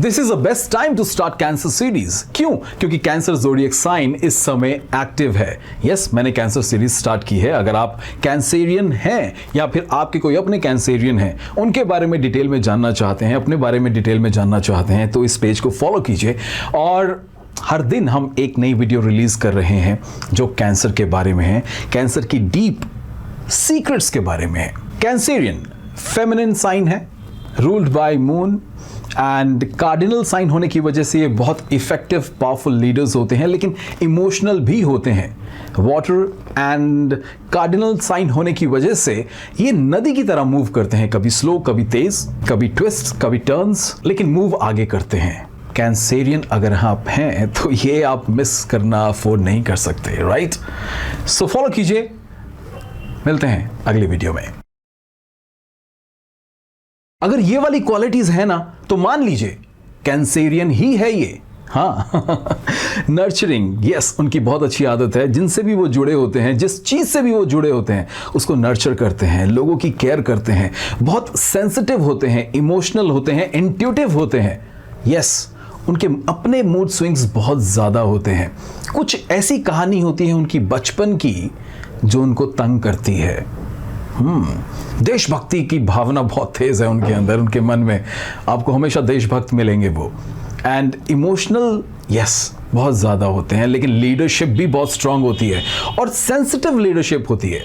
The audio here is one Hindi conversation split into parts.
This is the best time to start Cancer series. क्यों? क्योंकि कैंसर ज़ोडिएक साइन इस समय एक्टिव है। यस, मैंने कैंसर सीरीज स्टार्ट की है। अगर आप कैंसेरियन हैं या फिर आपके कोई अपने कैंसेरियन हैं, उनके बारे में डिटेल में जानना चाहते हैं, अपने बारे में डिटेल में जानना चाहते हैं, तो इस पेज को फॉलो कीजिए। और हर दिन हम एक नई वीडियो रिलीज कर रहे हैं जो कैंसर के बारे में है, कैंसर की डीप सीक्रेट्स के बारे में है। कैंसेरियन फेमिनिन साइन है, ruled by moon and cardinal sign होने की वजह से ये बहुत इफेक्टिव पावरफुल लीडर्स होते हैं, लेकिन इमोशनल भी होते हैं। वाटर एंड कार्डिनल साइन होने की वजह से ये नदी की तरह मूव करते हैं, कभी स्लो, कभी तेज, कभी ट्विस्ट, कभी टर्न्स, लेकिन मूव आगे करते हैं। कैंसेरियन अगर आप हैं तो ये आप मिस करना अफोर्ड नहीं कर सकते, राइट? सो फॉलो कीजिए। मिलते हैं अगली वीडियो में। अगर ये वाली क्वालिटीज है ना तो मान लीजिए कैंसेरियन ही है ये। हाँ, नर्चरिंग, यस, उनकी बहुत अच्छी आदत है। जिनसे भी वो जुड़े होते हैं, जिस चीज से भी वो जुड़े होते हैं, उसको नर्चर करते हैं, लोगों की केयर करते हैं, बहुत सेंसिटिव होते हैं, इमोशनल होते हैं, इंट्यूटिव होते हैं। यस, उनके अपने मूड स्विंग्स बहुत ज़्यादा होते हैं। कुछ ऐसी कहानी होती है उनकी बचपन की जो उनको तंग करती है। देशभक्ति की भावना बहुत तेज है उनके अंदर, उनके मन में। आपको हमेशा देशभक्त मिलेंगे वो। एंड इमोशनल, यस, बहुत ज़्यादा होते हैं, लेकिन लीडरशिप भी बहुत स्ट्रांग होती है और सेंसिटिव लीडरशिप होती है।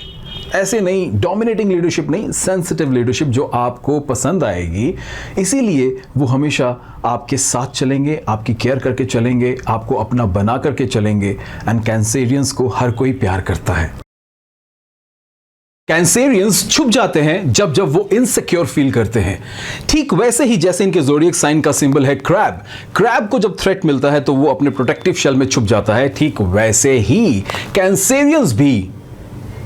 ऐसे नहीं, डोमिनेटिंग लीडरशिप नहीं, सेंसिटिव लीडरशिप जो आपको पसंद आएगी। इसीलिए वो हमेशा आपके साथ चलेंगे, आपकी केयर करके चलेंगे, आपको अपना बना करके चलेंगे। एंड कैंसेरियंस को हर कोई प्यार करता है। कैंसेरियंस छुप जाते हैं जब जब वो इनसिक्योर फील करते हैं। ठीक वैसे ही जैसे इनके ज़ोडिएक साइन का सिंबल है क्रैब। क्रैब को जब थ्रेट मिलता है तो वो अपने प्रोटेक्टिव शेल में छुप जाता है। ठीक वैसे ही कैंसेरियंस भी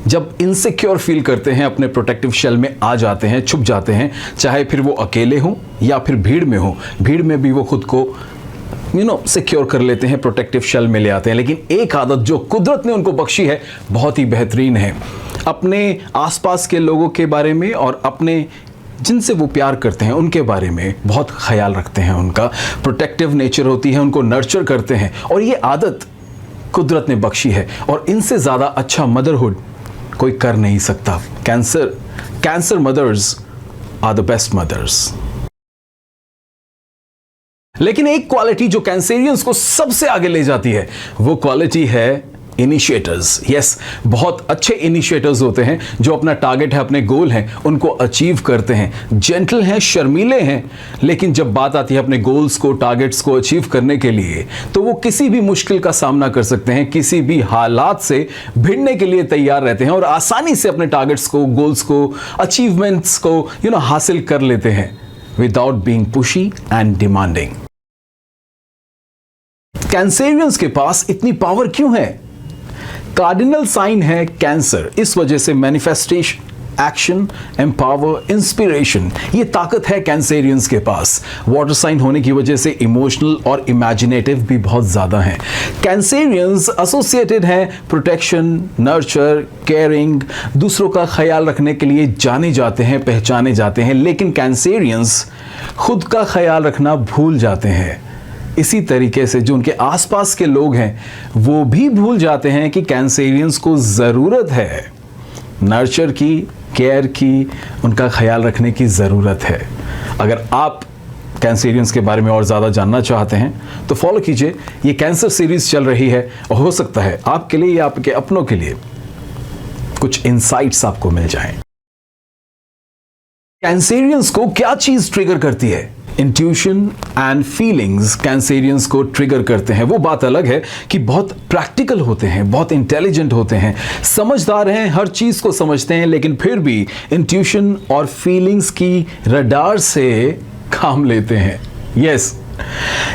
जब इनसिक्योर फील करते हैं अपने प्रोटेक्टिव शेल में आ जाते हैं, छुप जाते हैं। चाहे फिर वो अकेले हों या फिर भीड़ में हो, भीड़ में भी वो खुद को सिक्योर कर लेते हैं, प्रोटेक्टिव शेल में ले आते हैं। लेकिन एक आदत जो कुदरत ने उनको बख्शी है बहुत ही बेहतरीन है। अपने आसपास के लोगों के बारे में और अपने जिनसे वो प्यार करते हैं उनके बारे में बहुत ख्याल रखते हैं। उनका प्रोटेक्टिव नेचर होती है, उनको नर्चर करते हैं। और ये आदत कुदरत ने बख्शी है और इनसे ज़्यादा अच्छा मदरहुड कोई कर नहीं सकता। Cancer mothers are the best mothers. लेकिन एक क्वालिटी जो कैंसेरियंस को सबसे आगे ले जाती है, वो क्वालिटी है इनिशिएटर्स। यस, बहुत अच्छे इनिशिएटर्स होते हैं जो अपना टारगेट है, अपने गोल हैं, उनको अचीव करते हैं। जेंटल हैं, शर्मीले हैं, लेकिन जब बात आती है अपने गोल्स को, टारगेट्स को अचीव करने के लिए, तो वो किसी भी मुश्किल का सामना कर सकते हैं, किसी भी हालात से भिड़ने के लिए तैयार रहते हैं और आसानी से अपने टारगेट्स को, गोल्स को, अचीवमेंट्स को हासिल कर लेते हैं without being pushy and demanding. Cancerians के पास इतनी पावर क्यों है? कार्डिनल साइन है कैंसर, इस वजह से मैनिफेस्टेशन, एक्शन, एम्पावर, इंस्पिरेशन, ये ताकत है कैंसेरियंस के पास। वाटर साइन होने की वजह से इमोशनल और इमेजिनेटिव भी बहुत ज़्यादा हैं। कैंसेरियंस एसोसिएटेड हैं प्रोटेक्शन, नर्चर, केयरिंग, दूसरों का ख्याल रखने के लिए जाने जाते हैं, पहचाने जाते हैं। लेकिन कैंसेरियंस खुद का ख्याल रखना भूल जाते हैं। इसी तरीके से जो उनके आसपास के लोग हैं वो भी भूल जाते हैं कि कैंसेरियंस को ज़रूरत है नर्चर की, केयर की, उनका ख्याल रखने की ज़रूरत है। अगर आप कैंसेरियंस के बारे में और ज़्यादा जानना चाहते हैं तो फॉलो कीजिए। ये कैंसर सीरीज़ चल रही है और हो सकता है आपके लिए या आपके अपनों के लिए कुछ इंसाइट्स आपको मिल जाएं। कैंसेरियंस को क्या चीज़ ट्रिगर करती है? इंट्यूशन एंड फीलिंग्स कैंसेरियंस को ट्रिगर करते हैं। वो बात अलग है कि बहुत प्रैक्टिकल होते हैं, बहुत इंटेलिजेंट होते हैं, समझदार हैं, हर चीज़ को समझते हैं, लेकिन फिर भी इंट्यूशन और फीलिंग्स की रडार से काम लेते हैं। यस,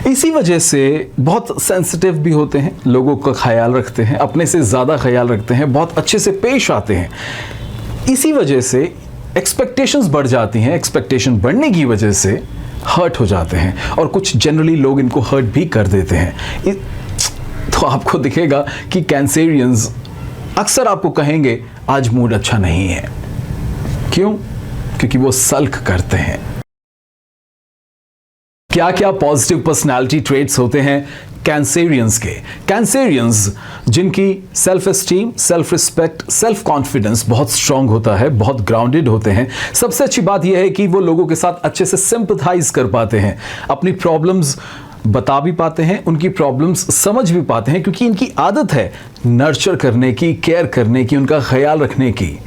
इसी वजह से बहुत सेंसिटिव भी होते हैं, लोगों का ख्याल रखते हैं, अपने से ज़्यादा ख्याल रखते हैं, बहुत अच्छे से पेश आते हैं। इसी वजह से एक्सपेक्टेशंस बढ़ जाती हैं। एक्सपेक्टेशन बढ़ने की वजह से हर्ट हो जाते हैं और कुछ जनरली लोग इनको हर्ट भी कर देते हैं। तो आपको दिखेगा कि कैंसेरियंस अक्सर आपको कहेंगे आज मूड अच्छा नहीं है। क्यों? क्योंकि वो सल्क करते हैं। क्या क्या पॉजिटिव पर्सनालिटी ट्रेट्स होते हैं कैंसेरियंस के? कैंसेरियंस जिनकी self esteem, self respect, self confidence बहुत स्ट्रांग होता है, बहुत ग्राउंडेड होते हैं। सबसे अच्छी बात यह है कि वो लोगों के साथ अच्छे से सिंपथाइज कर पाते हैं, अपनी प्रॉब्लम्स बता भी पाते हैं, उनकी प्रॉब्लम्स समझ भी पाते हैं, क्योंकि इनकी आदत है नर्चर करने की, केयर करने की, उनका ख्याल रखने की।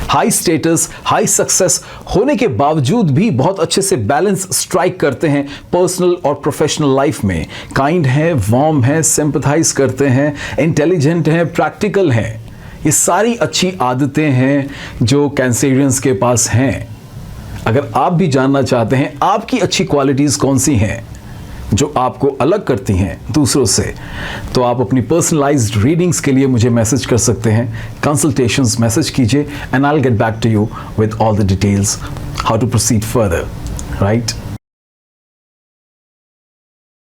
हाई स्टेटस, हाई सक्सेस होने के बावजूद भी बहुत अच्छे से बैलेंस स्ट्राइक करते हैं पर्सनल और प्रोफेशनल लाइफ में। काइंड हैं, वार्म हैं, सिंपथाइज करते हैं, इंटेलिजेंट हैं, प्रैक्टिकल हैं। ये सारी अच्छी आदतें हैं जो कैंसेरियंस के पास हैं। अगर आप भी जानना चाहते हैं आपकी अच्छी क्वालिटीज़ कौन सी हैं जो आपको अलग करती हैं दूसरों से, तो आप अपनी पर्सनलाइज्ड रीडिंग्स के लिए मुझे मैसेज कर सकते हैं, कंसल्टेशंस मैसेज कीजिए and I will get back to you with all the details how to proceed further, right?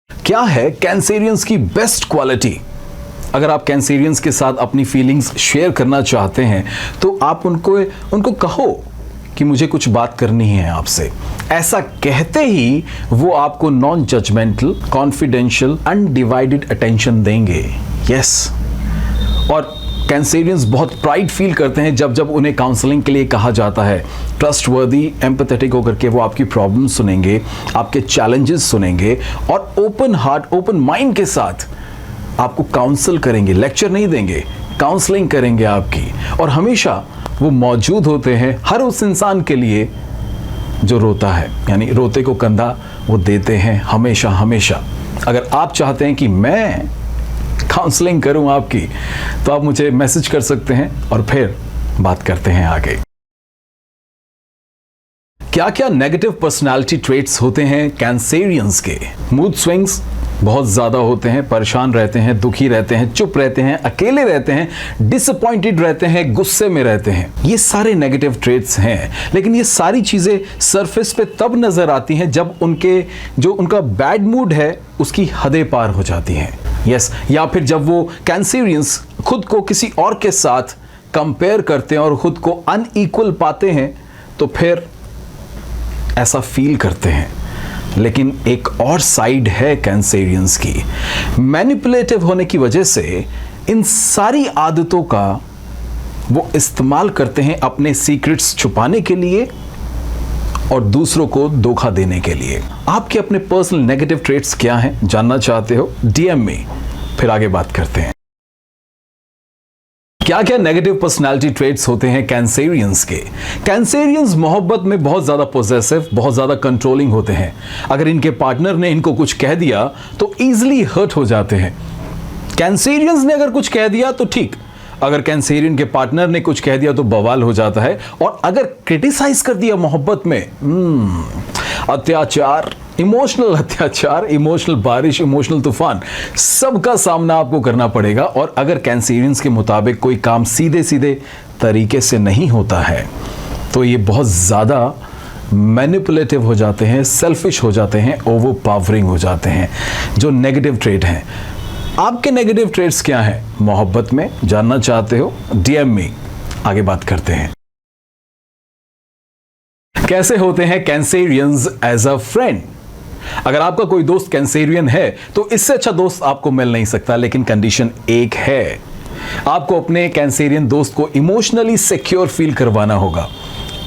क्या है कैंसेरियंस की बेस्ट क्वालिटी? अगर आप कैंसेरियंस के साथ अपनी फीलिंग्स शेयर करना चाहते हैं तो आप उनको कहो कि मुझे कुछ बात करनी है आपसे। ऐसा कहते ही वो आपको non judgmental, confidential, undivided attention देंगे। यस। और कैंसेरियंस बहुत प्राइड फील करते हैं जब उन्हें काउंसलिंग के लिए कहा जाता है। ट्रस्टवर्दी, एम्पैथेटिक होकर के वो आपकी प्रॉब्लम सुनेंगे, आपके चैलेंजेस सुनेंगे और ओपन हार्ट, ओपन माइंड के साथ आपको काउंसल करेंगे। लेक्चर नहीं देंगे, काउंसलिंग करेंगे आपकी। और हमेशा वो मौजूद होते हैं हर उस इंसान के लिए जो रोता है, यानी रोते को कंधा वो देते हैं हमेशा हमेशा। अगर आप चाहते हैं कि मैं काउंसलिंग करूं आपकी, तो आप मुझे मैसेज कर सकते हैं और फिर बात करते हैं आगे। क्या क्या नेगेटिव पर्सनालिटी ट्रेट्स होते हैं कैंसेरियंस के? मूड स्विंग्स बहुत ज़्यादा होते हैं, परेशान रहते हैं, दुखी रहते हैं, चुप रहते हैं, अकेले रहते हैं, डिसअपॉइंटेड रहते हैं, गुस्से में रहते हैं। ये सारे नेगेटिव ट्रेट्स हैं, लेकिन ये सारी चीज़ें सरफेस पे तब नज़र आती हैं जब उनका बैड मूड है उसकी हदें पार हो जाती हैं। यस, या फिर जब वो कैंसेरियंस खुद को किसी और के साथ कंपेयर करते हैं और खुद को अनइक्वल पाते हैं, तो फिर ऐसा फील करते हैं। लेकिन एक और साइड है कैंसेरियंस की। मैनिपुलेटिव होने की वजह से इन सारी आदतों का वो इस्तेमाल करते हैं अपने सीक्रेट्स छुपाने के लिए और दूसरों को धोखा देने के लिए। आपके अपने पर्सनल नेगेटिव ट्रेट्स क्या हैं, जानना चाहते हो? डीएम में, फिर आगे बात करते हैं। क्या क्या नेगेटिव पर्सनालिटी ट्रेट्स होते हैं कैंसेरियंस के? कैंसेरियंस मोहब्बत में बहुत ज़्यादा पॉसेसिव, बहुत ज़्यादा कंट्रोलिंग होते हैं। अगर इनके पार्टनर ने इनको कुछ कह दिया तो ईजिली हर्ट हो जाते हैं। कैंसेरियंस ने अगर कुछ कह दिया तो ठीक, अगर कैंसेरियन के पार्टनर ने कुछ कह दिया तो बवाल हो जाता है। और अगर क्रिटिसाइज कर दिया मोहब्बत में, अत्याचार, इमोशनल बारिश, इमोशनल तूफान, सबका सामना आपको करना पड़ेगा। और अगर कैंसेरियंस के मुताबिक कोई काम सीधे सीधे तरीके से नहीं होता है तो ये बहुत ज़्यादा मैनिपुलेटिव हो जाते हैं, सेल्फिश हो जाते हैं, ओवर पावरिंग हो जाते हैं, जो नेगेटिव ट्रेट हैं। आपके नेगेटिव ट्रेट्स क्या हैं मोहब्बत में, जानना चाहते हो? डीएम में, आगे बात करते हैं। कैसे होते हैं कैंसेरियंस एज अ फ्रेंड? अगर आपका कोई दोस्त कैंसेरियन है तो इससे अच्छा दोस्त आपको मिल नहीं सकता, लेकिन कंडीशन एक है, आपको अपने कैंसेरियन दोस्त को इमोशनली सिक्योर फील करवाना होगा।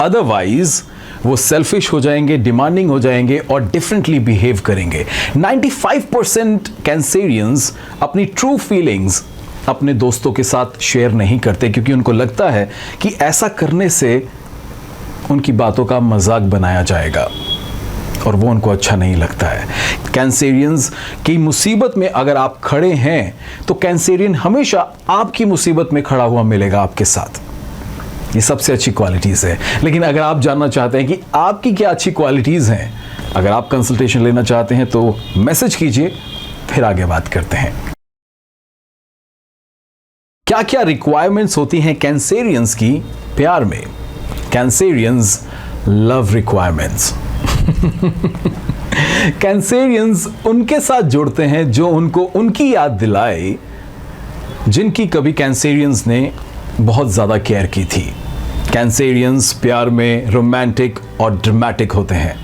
अदरवाइज वो सेल्फिश हो जाएंगे, डिमांडिंग हो जाएंगे और डिफरेंटली बिहेव करेंगे। 95% कैंसेरियंस अपनी ट्रू फीलिंग्स अपने दोस्तों के साथ शेयर नहीं करते, क्योंकि उनको लगता है कि ऐसा करने से उनकी बातों का मजाक बनाया जाएगा और वो उनको अच्छा नहीं लगता है। कैंसेरियंस की मुसीबत में अगर आप खड़े हैं तो कैंसेरियन हमेशा आपकी मुसीबत में खड़ा हुआ मिलेगा आपके साथ। ये सबसे अच्छी क्वालिटीज़ है। लेकिन अगर आप जानना चाहते हैं कि आपकी क्या अच्छी क्वालिटीज़ हैं, अगर आप कंसल्टेशन लेना चाहते हैं तो मैसेज कीजिए, फिर आगे बात करते हैं। क्या क्या रिक्वायरमेंट्स होती हैं कैंसेरियंस की प्यार में? Cancerians love requirements. कैंसेरियंस उनके साथ जुड़ते हैं जो उनको उनकी याद दिलाए जिनकी कभी कैंसेरियंस ने बहुत ज़्यादा केयर की थी। कैंसेरियंस प्यार में रोमांटिक और ड्रामेटिक होते हैं।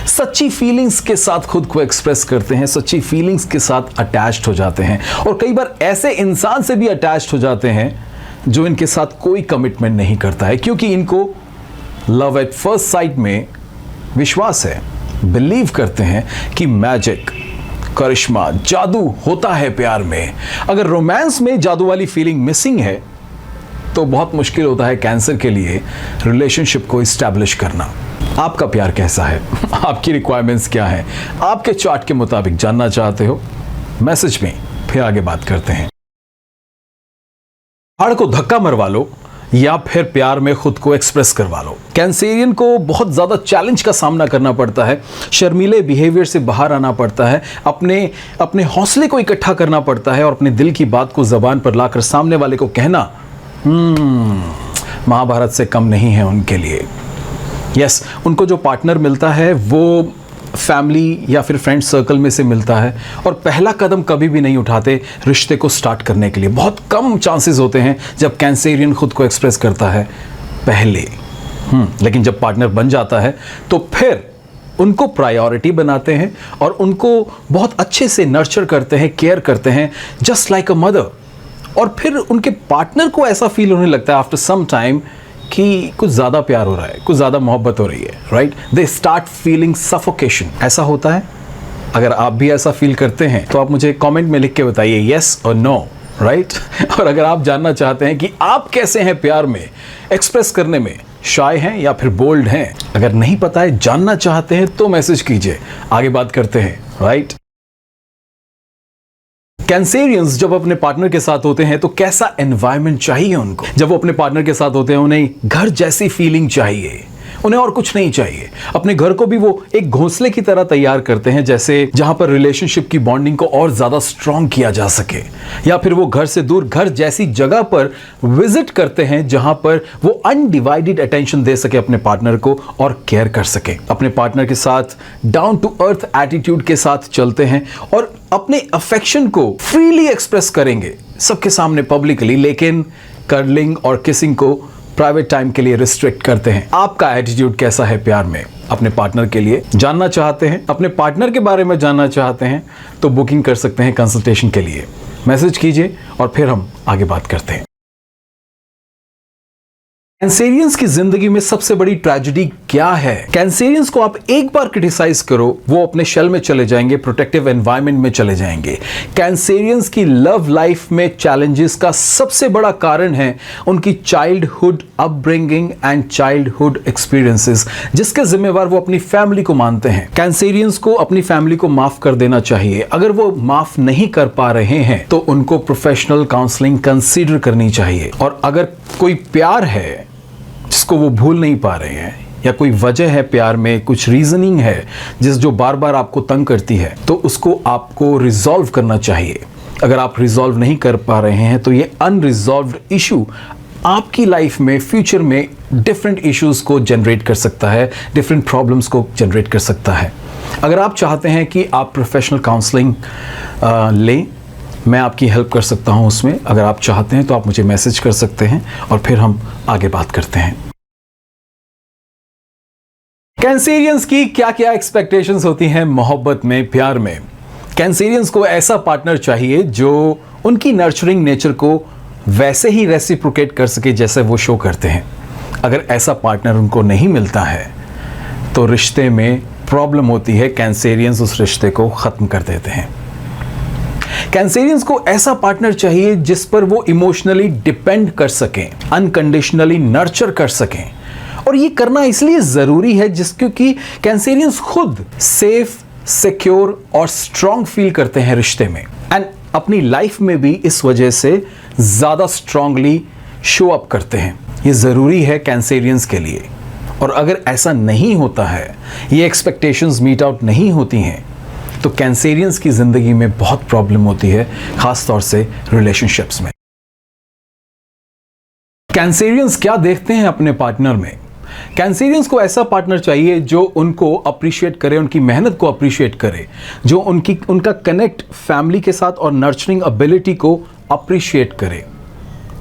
सच्ची फीलिंग्स के साथ खुद को एक्सप्रेस करते हैं, सच्ची फीलिंग्स के साथ अटैच्ड हो जाते हैं और कई बार ऐसे इंसान से भी अटैच्ड हो जाते हैं जो इनके साथ कोई कमिटमेंट नहीं करता है, क्योंकि इनको लव एट फर्स्ट साइट में विश्वास है, बिलीव करते हैं कि मैजिक, करिश्मा, जादू होता है प्यार में। अगर रोमांस में जादू वाली फीलिंग मिसिंग है तो बहुत मुश्किल होता है कैंसर के लिए रिलेशनशिप को इस्टेब्लिश करना। आपका प्यार कैसा है? आपकी रिक्वायरमेंट्स क्या है? आपके चार्ट के मुताबिक जानना चाहते हो? मैसेज में फिर आगे बात करते हैं। हाड़ को धक्का मरवा लो या फिर प्यार में खुद को एक्सप्रेस करवा लो। कैंसेरियन को बहुत ज्यादा चैलेंज का सामना करना पड़ता है, शर्मीले बिहेवियर से बाहर आना पड़ता है, अपने हौसले को इकट्ठा करना पड़ता है और अपने दिल की बात को जबान पर लाकर सामने वाले को कहना महाभारत से कम नहीं है उनके लिए। यस, उनको जो पार्टनर मिलता है वो फैमिली या फिर फ्रेंड सर्कल में से मिलता है और पहला कदम कभी भी नहीं उठाते रिश्ते को स्टार्ट करने के लिए। बहुत कम चांसेस होते हैं जब कैंसेरियन खुद को एक्सप्रेस करता है पहले। लेकिन जब पार्टनर बन जाता है तो फिर उनको प्रायोरिटी बनाते हैं और उनको बहुत अच्छे से नर्चर करते हैं, केयर करते हैं, जस्ट लाइक अ मदर। और फिर उनके पार्टनर को ऐसा फील होने लगता है आफ्टर सम टाइम कि कुछ ज़्यादा प्यार हो रहा है, कुछ ज़्यादा मोहब्बत हो रही है, right? They start feeling suffocation. ऐसा होता है? अगर आप भी ऐसा फील करते हैं तो आप मुझे कमेंट में लिख के बताइए येस और नो, राइट? और अगर आप जानना चाहते हैं कि आप कैसे हैं प्यार में एक्सप्रेस करने में, शाय हैं या फिर बोल्ड हैं, अगर नहीं पता है, जानना चाहते हैं तो मैसेज कीजिए, आगे बात करते हैं, राइट? कैंसेरियंस जब अपने पार्टनर के साथ होते हैं तो कैसा एनवायरनमेंट चाहिए उनको? जब वो अपने पार्टनर के साथ होते हैं उन्हें घर जैसी फीलिंग चाहिए, उन्हें और कुछ नहीं चाहिए। अपने घर को भी वो एक घोंसले की तरह तैयार करते हैं, जैसे जहां पर रिलेशनशिप की बॉन्डिंग को और ज्यादा स्ट्रॉन्ग किया जा सके। या फिर वो घर से दूर घर जैसी जगह पर विजिट करते हैं जहां पर वो अनडिवाइडेड अटेंशन दे सके अपने पार्टनर को और केयर कर सके। अपने पार्टनर के साथ डाउन टू अर्थ एटीट्यूड के साथ चलते हैं और अपने अफेक्शन को फ्रीली एक्सप्रेस करेंगे सबके सामने पब्लिकली, लेकिन कर्लिंग और किसिंग को प्राइवेट टाइम के लिए रिस्ट्रिक्ट करते हैं। आपका एटीट्यूड कैसा है प्यार में अपने पार्टनर के लिए? जानना चाहते हैं, अपने पार्टनर के बारे में जानना चाहते हैं तो बुकिंग कर सकते हैं कंसल्टेशन के लिए। मैसेज कीजिए और फिर हम आगे बात करते हैं। कैंसेरियंस की जिंदगी में सबसे बड़ी ट्रेजेडी क्या है? कैंसेरियंस को आप एक बार क्रिटिसाइज करो, वो अपने शेल में चले जाएंगे, प्रोटेक्टिव एनवायरनमेंट में चले जाएंगे। कैंसेरियंस की लव लाइफ में चैलेंजेस का सबसे बड़ा कारण है उनकी childhood upbringing and childhood experiences, जिसके जिम्मेवार वो अपनी फैमिली को मानते हैं। कैंसेरियंस को अपनी फैमिली को माफ कर देना चाहिए। अगर वो माफ नहीं कर पा रहे हैं तो उनको प्रोफेशनल काउंसलिंग कंसीडर करनी चाहिए। और अगर कोई प्यार है जिसको वो भूल नहीं पा रहे हैं या कोई वजह है प्यार में, कुछ रीजनिंग है जो बार बार आपको तंग करती है, तो उसको आपको रिजॉल्व करना चाहिए। अगर आप रिजॉल्व नहीं कर पा रहे हैं तो ये अनरिजॉल्व्ड इशू आपकी लाइफ में फ्यूचर में डिफरेंट इश्यूज को जनरेट कर सकता है, डिफरेंट प्रॉब्लम्स को जनरेट कर सकता है। अगर आप चाहते हैं कि आप प्रोफेशनल काउंसलिंग लें, मैं आपकी हेल्प कर सकता हूं उसमें। अगर आप चाहते हैं तो आप मुझे मैसेज कर सकते हैं और फिर हम आगे बात करते हैं। कैंसेरियंस की क्या क्या एक्सपेक्टेशंस होती हैं मोहब्बत में, प्यार में? कैंसेरियंस को ऐसा पार्टनर चाहिए जो उनकी नर्चरिंग नेचर को वैसे ही रेसिप्रोकेट कर सके जैसे वो शो करते हैं। अगर ऐसा पार्टनर उनको नहीं मिलता है तो रिश्ते में प्रॉब्लम होती है, कैंसेरियंस उस रिश्ते को खत्म कर देते हैं। कैंसेरियंस को ऐसा पार्टनर चाहिए जिस पर वो इमोशनली डिपेंड कर सकें, अनकंडीशनली नर्चर कर सकें। और ये करना इसलिए जरूरी है क्योंकि कैंसेरियंस खुद सेफ, सिक्योर और स्ट्रांग फील करते हैं रिश्ते में, एंड अपनी लाइफ में भी इस वजह से ज्यादा स्ट्रांगली शो अप करते हैं। ये जरूरी है कैंसेरियंस के लिए। और अगर ऐसा नहीं होता है, ये एक्सपेक्टेशंस मीट आउट नहीं होती हैं, तो कैंसेरियंस की जिंदगी में बहुत प्रॉब्लम होती है, खास तौर से रिलेशनशिप्स में। कैंसेरियंस क्या देखते हैं अपने पार्टनर में? कैंसेरियंस को ऐसा पार्टनर चाहिए जो उनको अप्रिशिएट करे, उनकी मेहनत को अप्रिशिएट करे, जो उनका कनेक्ट फैमिली के साथ और नर्चरिंग एबिलिटी को अप्रिशिएट करे।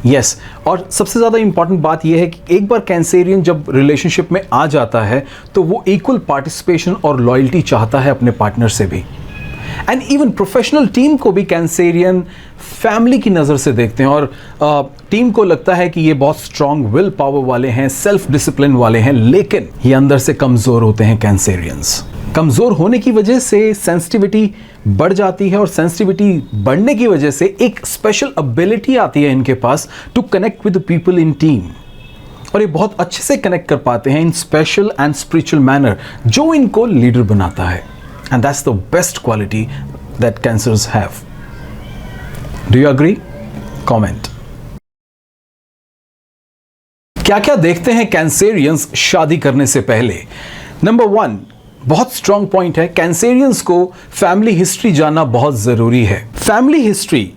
यस और सबसे ज़्यादा इंपॉर्टेंट बात यह है कि एक बार कैंसेरियन जब रिलेशनशिप में आ जाता है तो वो इक्वल पार्टिसिपेशन और लॉयल्टी चाहता है अपने पार्टनर से भी। एंड इवन प्रोफेशनल टीम को भी कैंसेरियन फैमिली की नज़र से देखते हैं और टीम को लगता है कि ये बहुत स्ट्रांग विल पावर वाले हैं, सेल्फ डिसिप्लिन वाले हैं, लेकिन ये अंदर से कमज़ोर होते हैं कैंसेरियंस। कमज़ोर होने की वजह से सेंसिटिविटी बढ़ जाती है और सेंसिटिविटी बढ़ने की वजह से एक स्पेशल एबिलिटी आती है इनके पास to connect with the people in team, और ये बहुत अच्छे से कनेक्ट कर पाते हैं in special and spiritual manner जो इनको लीडर बनाता है। And that's the best quality that Cancers have. Do you agree? Comment. क्या क्या देखते हैं कैंसेरियंस शादी करने से पहले? नंबर 1, बहुत स्ट्रॉन्ग पॉइंट है, कैंसेरियंस को फैमिली हिस्ट्री जानना बहुत जरूरी है। Family history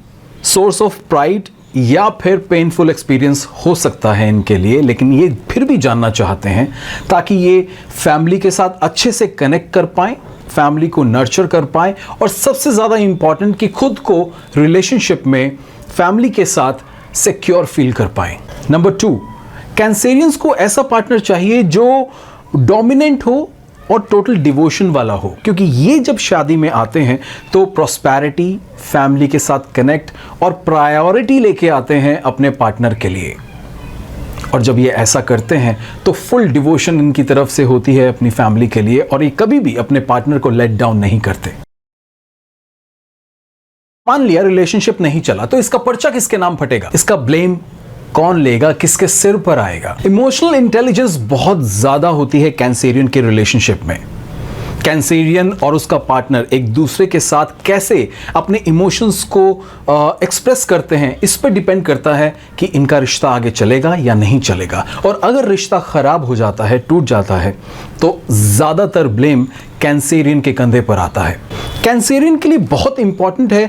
source of pride या फिर पेनफुल एक्सपीरियंस हो सकता है इनके लिए, लेकिन ये फिर भी जानना चाहते हैं ताकि ये फैमिली के साथ अच्छे से कनेक्ट कर पाएं, फैमिली को नर्चर कर पाएं और सबसे ज़्यादा इंपॉर्टेंट कि खुद को रिलेशनशिप में फैमिली के साथ सिक्योर फील कर पाएं। नंबर 2, कैंसेरियंस को ऐसा पार्टनर चाहिए जो डोमिनेंट हो और टोटल डिवोशन वाला हो, क्योंकि ये जब शादी में आते हैं तो प्रॉस्पेरिटी, फैमिली के साथ कनेक्ट और प्रायोरिटी लेके आते हैं अपने पार्टनर के लिए। और जब ये ऐसा करते हैं तो फुल डिवोशन इनकी तरफ से होती है अपनी फैमिली के लिए और ये कभी भी अपने पार्टनर को लेट डाउन नहीं करते। मान लिया रिलेशनशिप नहीं चला तो इसका पर्चा किसके नाम फटेगा? इसका ब्लेम कौन लेगा? किसके सिर पर आएगा? इमोशनल इंटेलिजेंस बहुत ज्यादा होती है कैंसेरियन के रिलेशनशिप में। कैंसेरियन और उसका पार्टनर एक दूसरे के साथ कैसे अपने इमोशंस को एक्सप्रेस करते हैं, इस पर डिपेंड करता है कि इनका रिश्ता आगे चलेगा या नहीं चलेगा। और अगर रिश्ता खराब हो जाता है, टूट जाता है, तो ज्यादातर ब्लेम कैंसेरियन के कंधे पर आता है। कैंसेरियन के लिए बहुत इंपॉर्टेंट है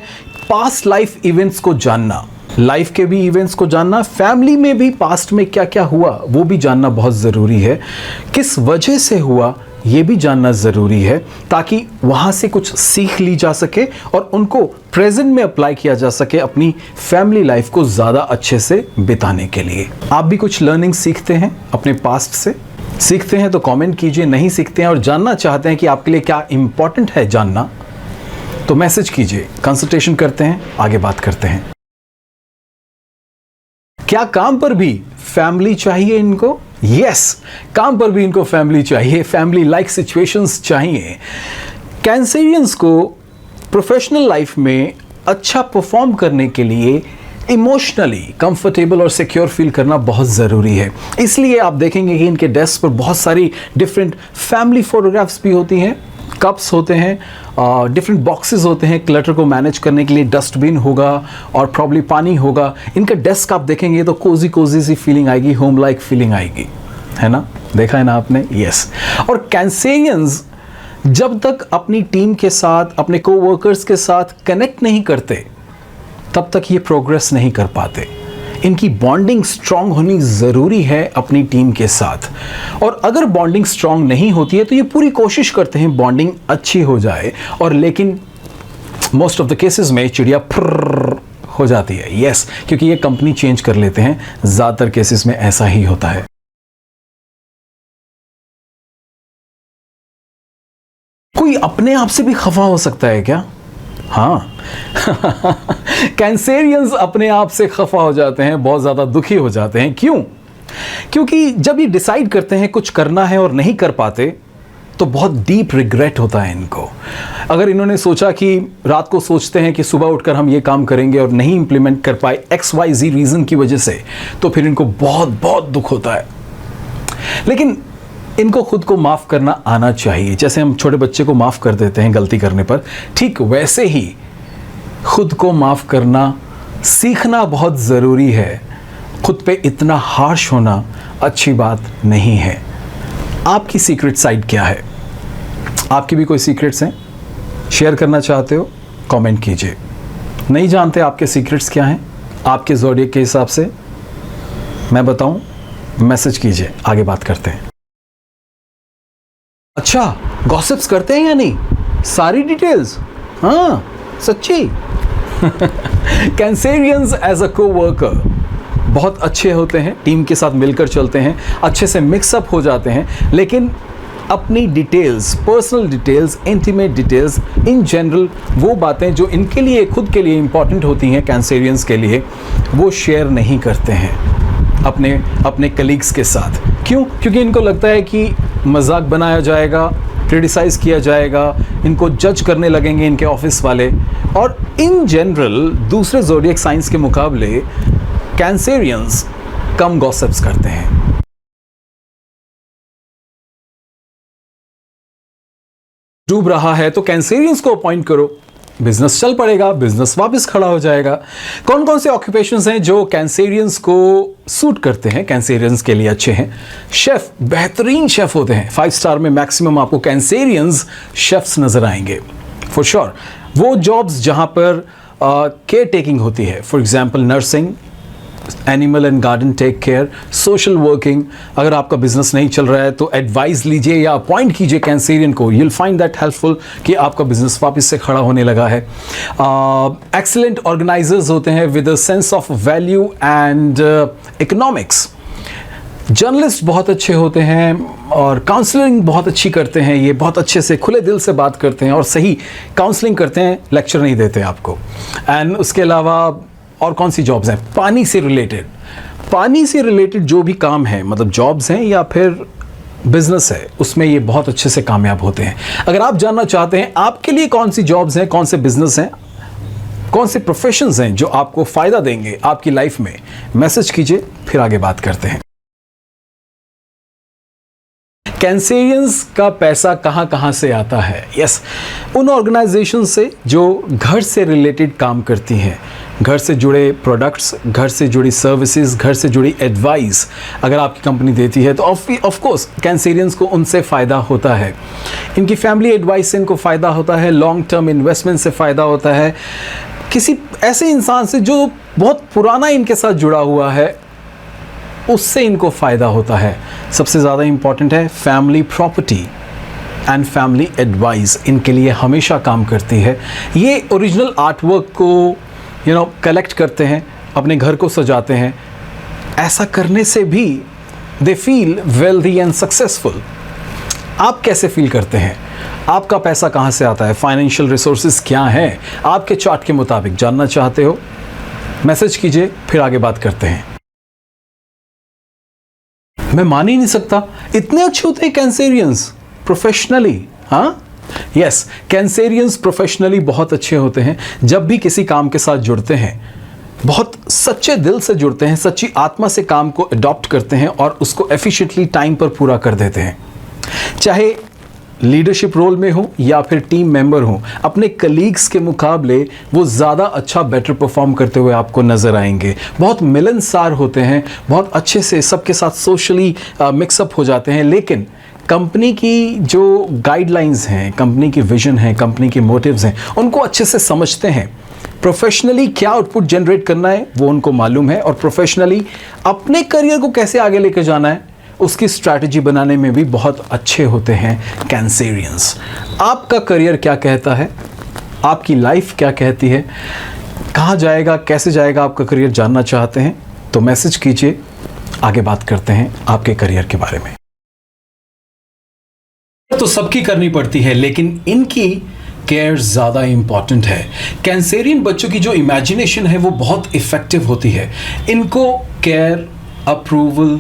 पास्ट लाइफ इवेंट्स को जानना, लाइफ के भी इवेंट्स को जानना, फैमिली में भी पास्ट में क्या क्या हुआ वो भी जानना बहुत ज़रूरी है, किस वजह से हुआ ये भी जानना ज़रूरी है ताकि वहाँ से कुछ सीख ली जा सके और उनको प्रेजेंट में अप्लाई किया जा सके अपनी फैमिली लाइफ को ज़्यादा अच्छे से बिताने के लिए। आप भी कुछ लर्निंग सीखते हैं अपने पास्ट से? सीखते हैं तो कमेंट कीजिए, नहीं सीखते हैं और जानना चाहते हैं कि आपके लिए क्या इंपॉर्टेंट है जानना तो मैसेज कीजिए, कंसल्टेशन करते हैं, आगे बात करते हैं। क्या काम पर भी फैमिली चाहिए इनको? यस, काम पर भी इनको फैमिली चाहिए, फैमिली लाइक सिचुएशंस चाहिए। कैंसेरियंस को प्रोफेशनल लाइफ में अच्छा परफॉर्म करने के लिए इमोशनली कंफर्टेबल और सिक्योर फील करना बहुत ज़रूरी है। इसलिए आप देखेंगे कि इनके डेस्क पर बहुत सारी डिफरेंट फैमिली फोटोग्राफ्स भी होती हैं, कप्स होते हैं, डिफरेंट बॉक्सेस होते हैं, क्लटर को मैनेज करने के लिए डस्टबिन होगा और प्रॉब्ली पानी होगा। इनका डेस्क आप देखेंगे तो कोजी कोजी सी फीलिंग आएगी, होम लाइक फीलिंग आएगी, है ना? देखा है ना आपने? यस। और कैंसेरियंस जब तक अपनी टीम के साथ, अपने कोवर्कर्स के साथ कनेक्ट नहीं करते तब तक ये प्रोग्रेस नहीं कर पाते। इनकी बॉन्डिंग स्ट्रांग होनी ज़रूरी है अपनी टीम के साथ, और अगर बॉन्डिंग स्ट्रांग नहीं होती है तो ये पूरी कोशिश करते हैं बॉन्डिंग अच्छी हो जाए, और लेकिन मोस्ट ऑफ द केसेस में चिड़िया फुर्र हो जाती है। यस, क्योंकि ये कंपनी चेंज कर लेते हैं, ज़्यादातर केसेस में ऐसा ही होता है। कोई अपने आप से भी खफा हो सकता है क्या? हाँ कैंसेरियंस अपने आप से खफा हो जाते हैं, बहुत ज़्यादा दुखी हो जाते हैं। क्यों? क्योंकि जब ये डिसाइड करते हैं कुछ करना है और नहीं कर पाते तो बहुत डीप रिग्रेट होता है इनको। अगर इन्होंने सोचा कि रात को सोचते हैं कि सुबह उठकर हम ये काम करेंगे और नहीं इंप्लीमेंट कर पाए XYZ रीज़न की वजह से, तो फिर इनको बहुत बहुत दुख होता है। लेकिन इनको खुद को माफ़ करना आना चाहिए। जैसे हम छोटे बच्चे को माफ़ कर देते हैं गलती करने पर, ठीक वैसे ही खुद को माफ़ करना सीखना बहुत ज़रूरी है। खुद पे इतना हार्श होना अच्छी बात नहीं है। आपकी सीक्रेट साइड क्या है? आपकी भी कोई सीक्रेट्स हैं, शेयर करना चाहते हो? कमेंट कीजिए। नहीं जानते आपके सीक्रेट्स क्या हैं आपके ज़ोडिएक के हिसाब से? मैं बताऊं? मैसेज कीजिए, आगे बात करते हैं। अच्छा, गॉसिप्स करते हैं या नहीं? सारी डिटेल्स? हाँ, सच्ची? कैंसेरियंस एज अ कोवर्कर बहुत अच्छे होते हैं, टीम के साथ मिलकर चलते हैं, अच्छे से मिक्सअप हो जाते हैं, लेकिन अपनी details, personal details, intimate details, in general वो बातें जो इनके लिए, खुद के लिए इंपॉर्टेंट होती हैं कैंसेरियंस के लिए, वो शेयर नहीं करते हैं अपने कलीग्स के साथ। क्यों? क्योंकि इनको लगता है कि मजाक बनाया जाएगा, क्रिटिसाइज़ किया जाएगा, इनको जज करने लगेंगे इनके ऑफिस वाले। और इन जनरल दूसरे ज़ोडिएक साइंस के मुकाबले कैंसेरियंस कम गॉसिप्स करते हैं। डूब रहा है तो कैंसेरियंस को अपॉइंट करो, बिजनेस चल पड़ेगा, बिजनेस वापस खड़ा हो जाएगा। कौन कौन से ऑक्यूपेशंस हैं जो कैंसेरियंस को सूट करते हैं, कैंसेरियंस के लिए अच्छे हैं? शेफ, बेहतरीन शेफ होते हैं। 5 स्टार में मैक्सिमम आपको कैंसेरियंस शेफ्स नजर आएंगे फॉर श्योर। वो जॉब्स जहां पर केयर टेकिंग होती है, for example nursing, animal and garden take care, social working. अगर आपका बिजनेस नहीं चल रहा है तो एडवाइस लीजिए या अपॉइंट कीजिए कैंसेरियन को, you will find that helpful कि आपका बिजनेस वापस से खड़ा होने लगा है। एक्सीलेंट ऑर्गेनाइजर्स होते हैं with a sense of value and economics. Journalist बहुत अच्छे होते हैं और काउंसलिंग बहुत अच्छी करते हैं, ये बहुत अच्छे से खुले दिल से बात करते हैं और सही काउंसलिंग करते हैं, लेक्चर नहीं देते आपको। एंड उसके अलावा और कौन सी जॉब्स हैं? पानी से रिलेटेड जो भी काम है, मतलब जॉब्स हैं या फिर बिजनेस है, उसमें ये बहुत अच्छे से कामयाब होते हैं। अगर आप जानना चाहते हैं आपके लिए कौन सी जॉब्स हैं, कौन से बिजनेस हैं, कौन से प्रोफेशंस हैं जो आपको फायदा देंगे आपकी लाइफ में, मैसेज कीजिए, फिर आगे बात करते हैं। कैंसेरियंस का पैसा कहां कहां से आता है? यस, उन ऑर्गेनाइजेशन से जो घर से रिलेटेड काम करती हैं, घर से जुड़े प्रोडक्ट्स, घर से जुड़ी सर्विसेज, घर से जुड़ी एडवाइस अगर आपकी कंपनी देती है तो ऑफ कोर्स कैंसेरियंस को उनसे फ़ायदा होता है। इनकी फैमिली एडवाइस से इनको फ़ायदा होता है, लॉन्ग टर्म इन्वेस्टमेंट से फ़ायदा होता है, किसी ऐसे इंसान से जो बहुत पुराना इनके साथ जुड़ा हुआ है उससे इनको फ़ायदा होता है। सबसे ज़्यादा इम्पॉर्टेंट है family property and family advice, इनके लिए हमेशा काम करती है। ये ओरिजिनल आर्ट वर्क को कलेक्ट करते हैं, अपने घर को सजाते हैं। ऐसा करने से भी they feel wealthy and successful. आप कैसे फील करते हैं? आपका पैसा कहाँ से आता है? फाइनेंशियल रिसोर्सेज क्या हैं आपके चार्ट के मुताबिक? जानना चाहते हो? मैसेज कीजिए, फिर आगे बात करते हैं। मैं मान ही नहीं सकता, इतने अच्छे होते हैं कैंसेरियंस प्रोफेशनली। हाँ, यस, कैंसेरियंस प्रोफेशनली बहुत अच्छे होते हैं। जब भी किसी काम के साथ जुड़ते हैं, बहुत सच्चे दिल से जुड़ते हैं, सच्ची आत्मा से काम को अडॉप्ट करते हैं और उसको एफिशिएंटली टाइम पर पूरा कर देते हैं। चाहे लीडरशिप रोल में हो या फिर टीम मेंबर हो, अपने कलीग्स के मुकाबले वो ज़्यादा अच्छा, बेटर परफॉर्म करते हुए आपको नज़र आएंगे। बहुत मिलनसार होते हैं, बहुत अच्छे से सबके साथ सोशली मिक्सअप हो जाते हैं। लेकिन कंपनी की जो गाइडलाइंस हैं, कंपनी की विजन है, कंपनी के मोटिव्स हैं, उनको अच्छे से समझते हैं। प्रोफेशनली क्या आउटपुट जनरेट करना है वो उनको मालूम है और प्रोफेशनली अपने करियर को कैसे आगे लेकर जाना है उसकी स्ट्रैटेजी बनाने में भी बहुत अच्छे होते हैं कैंसेरियंस। आपका करियर क्या कहता है? आपकी लाइफ क्या कहती है? कहाँ जाएगा, कैसे जाएगा आपका करियर, जानना चाहते हैं तो मैसेज कीजिए, आगे बात करते हैं आपके करियर के बारे में। तो सबकी करनी पड़ती है लेकिन इनकी केयर ज़्यादा इंपॉर्टेंट है। कैंसेरियन बच्चों की जो इमेजिनेशन है वो बहुत इफ़ेक्टिव होती है। इनको केयर, अप्रूवल,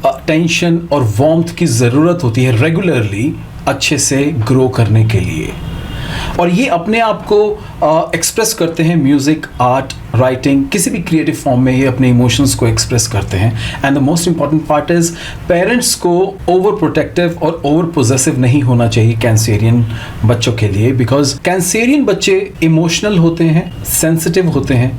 अटेंशन और वार्मथ की ज़रूरत होती है रेगुलरली अच्छे से ग्रो करने के लिए। और ये अपने आप को एक्सप्रेस करते हैं म्यूज़िक, आर्ट, राइटिंग, किसी भी क्रिएटिव फॉर्म में ये अपने इमोशंस को एक्सप्रेस करते हैं। And the most important part is parents को ओवर प्रोटेक्टिव और ओवर पोजेसिव नहीं होना चाहिए कैंसेरियन बच्चों के लिए, बिकॉज कैंसेरियन बच्चे इमोशनल होते हैं, सेंसिटिव होते हैं,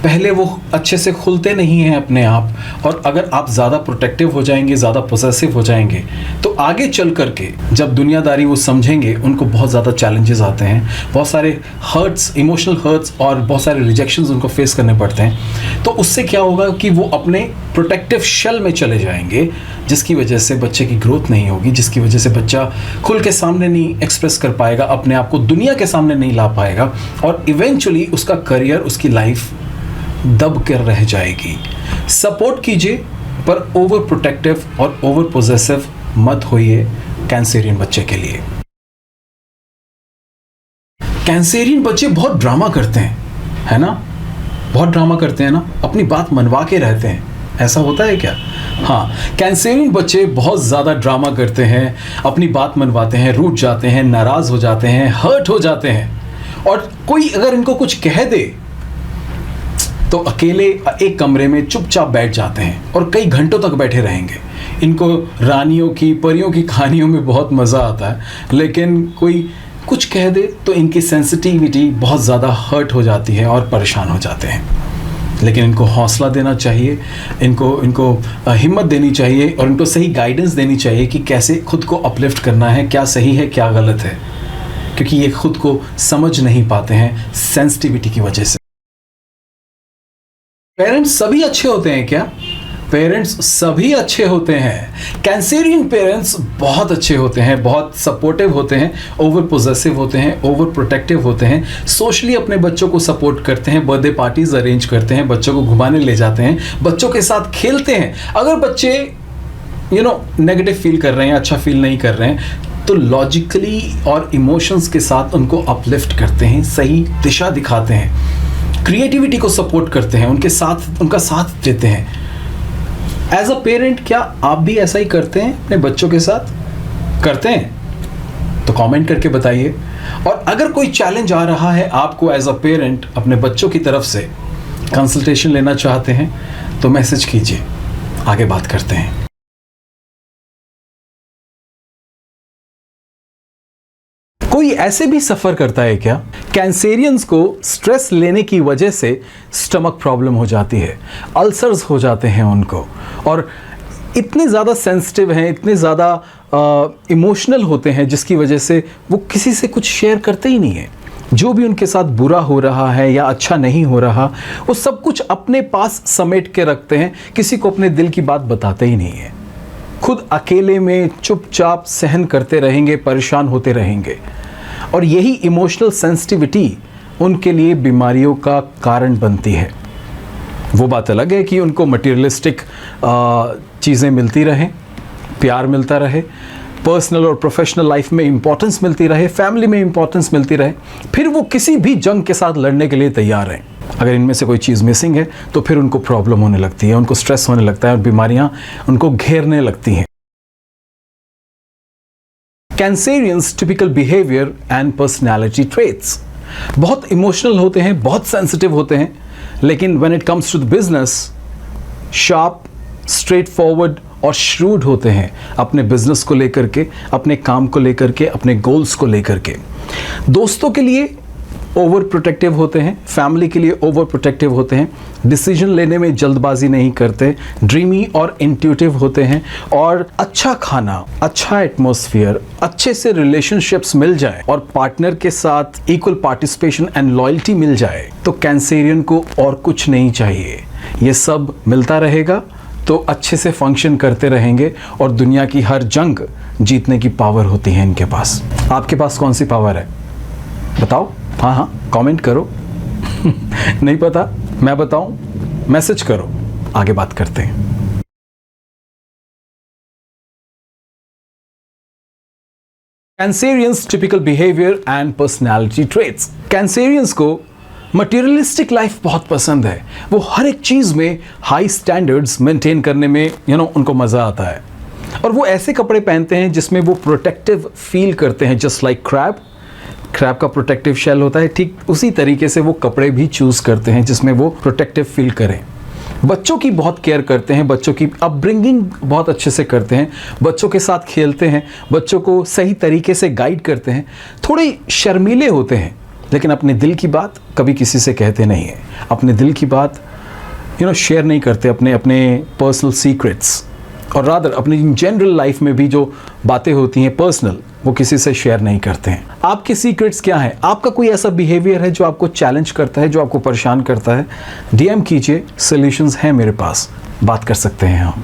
पहले वो अच्छे से खुलते नहीं हैं अपने आप। और अगर आप ज़्यादा प्रोटेक्टिव हो जाएंगे, ज़्यादा पोसेसिव हो जाएंगे तो आगे चल करके जब दुनियादारी वो समझेंगे उनको बहुत ज़्यादा चैलेंजेस आते हैं, बहुत सारे हर्ट्स, इमोशनल हर्ट्स और बहुत सारे रिजेक्शंस उनको फेस करने पड़ते हैं। तो उससे क्या होगा कि वो अपने प्रोटेक्टिव शेल में चले जाएंगे, जिसकी वजह से बच्चे की ग्रोथ नहीं होगी, जिसकी वजह से बच्चा खुल के सामने नहीं एक्सप्रेस कर पाएगा, अपने आप को दुनिया के सामने नहीं ला पाएगा और इवेंचुअली उसका करियर, उसकी लाइफ दब कर रह जाएगी। सपोर्ट कीजिए, पर ओवर प्रोटेक्टिव और ओवर पोजेसिव मत होइए कैंसेरियन बच्चे के लिए। कैंसेरियन बच्चे बहुत ड्रामा करते हैं, है ना? बहुत ड्रामा करते हैं ना, अपनी बात मनवा के रहते हैं। ऐसा होता है क्या? हाँ, कैंसेरियन बच्चे बहुत ज़्यादा ड्रामा करते हैं, अपनी बात मनवाते हैं, रूठ जाते हैं, नाराज़ हो जाते हैं, हर्ट हो जाते हैं। और कोई अगर इनको कुछ कह दे तो अकेले एक कमरे में चुपचाप बैठ जाते हैं और कई घंटों तक बैठे रहेंगे। इनको रानियों की, परियों की कहानियों में बहुत मज़ा आता है, लेकिन कोई कुछ कह दे तो इनकी सेंसिटिविटी बहुत ज़्यादा हर्ट हो जाती है और परेशान हो जाते हैं। लेकिन इनको हौसला देना चाहिए, इनको हिम्मत देनी चाहिए और इनको सही गाइडेंस देनी चाहिए कि कैसे खुद को अपलिफ्ट करना है, क्या सही है क्या गलत है, क्योंकि ये खुद को समझ नहीं पाते हैं सेंसिटिविटी की वजह से। पेरेंट्स सभी अच्छे होते हैं क्या? पेरेंट्स सभी अच्छे होते हैं। कैंसेरियन पेरेंट्स बहुत अच्छे होते हैं, बहुत सपोर्टिव होते हैं, ओवर पोजेसिव होते हैं, ओवर प्रोटेक्टिव होते हैं, सोशली अपने बच्चों को सपोर्ट करते हैं, बर्थडे पार्टीज अरेंज करते हैं, बच्चों को घुमाने ले जाते हैं, बच्चों के साथ खेलते हैं। अगर बच्चे नेगेटिव फील कर रहे हैं, अच्छा फील नहीं कर रहे हैं, तो लॉजिकली और इमोशंस के साथ उनको अपलिफ्ट करते हैं, सही दिशा दिखाते हैं, क्रिएटिविटी को सपोर्ट करते हैं, उनका साथ देते हैं। एज अ पेरेंट क्या आप भी ऐसा ही करते हैं अपने बच्चों के साथ? करते हैं तो कमेंट करके बताइए। और अगर कोई चैलेंज आ रहा है आपको एज अ पेरेंट अपने बच्चों की तरफ से, कंसल्टेशन लेना चाहते हैं तो मैसेज कीजिए, आगे बात करते हैं। कोई ऐसे भी सफ़र करता है क्या? कैंसेरियंस को स्ट्रेस लेने की वजह से स्टमक प्रॉब्लम हो जाती है, अल्सर्स हो जाते हैं उनको, और इतने ज़्यादा सेंसिटिव हैं, इतने ज़्यादा इमोशनल होते हैं, जिसकी वजह से वो किसी से कुछ शेयर करते ही नहीं है। जो भी उनके साथ बुरा हो रहा है या अच्छा नहीं हो रहा, वो सब कुछ अपने पास समेट के रखते हैं, किसी को अपने दिल की बात बताते ही नहीं है। खुद अकेले में चुपचाप सहन करते रहेंगे, परेशान होते रहेंगे, और यही इमोशनल सेंसिटिविटी उनके लिए बीमारियों का कारण बनती है। वो बात अलग है कि उनको मटेरियलिस्टिक चीज़ें मिलती रहें, प्यार मिलता रहे, पर्सनल और प्रोफेशनल लाइफ में इंपॉर्टेंस मिलती रहे, फैमिली में इंपॉर्टेंस मिलती रहे, फिर वो किसी भी जंग के साथ लड़ने के लिए तैयार हैं। अगर इनमें से कोई चीज़ मिसिंग है तो फिर उनको प्रॉब्लम होने लगती है, उनको स्ट्रेस होने लगता है और बीमारियाँ उनको घेरने लगती हैं। Cancerians typical behaviour and personality traits, बहुत इमोशनल होते हैं, बहुत सेंसिटिव होते हैं, लेकिन when it comes to the business sharp, straight forward और श्रूड होते हैं अपने बिजनेस को लेकर के, अपने काम को लेकर के, अपने गोल्स को लेकर के। दोस्तों के लिए ओवर प्रोटेक्टिव होते हैं, फैमिली के लिए ओवर प्रोटेक्टिव होते हैं, डिसीजन लेने में जल्दबाजी नहीं करते, ड्रीमी और इंट्यूटिव होते हैं, और अच्छा खाना, अच्छा एटमॉस्फेयर, अच्छे से रिलेशनशिप्स मिल जाए और पार्टनर के साथ इक्वल पार्टिसिपेशन एंड लॉयल्टी मिल जाए तो कैंसेरियन को और कुछ नहीं चाहिए। ये सब मिलता रहेगा तो अच्छे से फंक्शन करते रहेंगे और दुनिया की हर जंग जीतने की पावर होती है इनके पास। आपके पास कौन सी पावर है बताओ? हाँ, कमेंट करो। नहीं पता मैं बताऊं? मैसेज करो, आगे बात करते हैं। Cancerians typical behaviour and personality traits. Cancerians को मटेरियलिस्टिक लाइफ बहुत पसंद है। वो हर एक चीज़ में हाई स्टैंडर्ड्स मेंटेन करने में उनको मज़ा आता है, और वो ऐसे कपड़े पहनते हैं जिसमें वो प्रोटेक्टिव फील करते हैं, जस्ट लाइक क्रैब का प्रोटेक्टिव शेल होता है, ठीक उसी तरीके से वो कपड़े भी चूज़ करते हैं जिसमें वो प्रोटेक्टिव फील करें। बच्चों की बहुत केयर करते हैं, बच्चों की अपब्रिंगिंग बहुत अच्छे से करते हैं, बच्चों के साथ खेलते हैं, बच्चों को सही तरीके से गाइड करते हैं। थोड़े शर्मीले होते हैं, लेकिन अपने दिल की बात कभी किसी से कहते नहीं हैं, अपने दिल की बात शेयर नहीं करते, अपने पर्सनल सीक्रेट्स, और रादर अपनी जनरल लाइफ में भी जो बातें होती हैं पर्सनल, वो किसी से शेयर नहीं करते हैं। आपके सीक्रेट्स क्या हैं? आपका कोई ऐसा बिहेवियर है जो आपको चैलेंज करता है, जो आपको परेशान करता है? DM कीजिए, सॉल्यूशंस हैं मेरे पास, बात कर सकते हैं हम।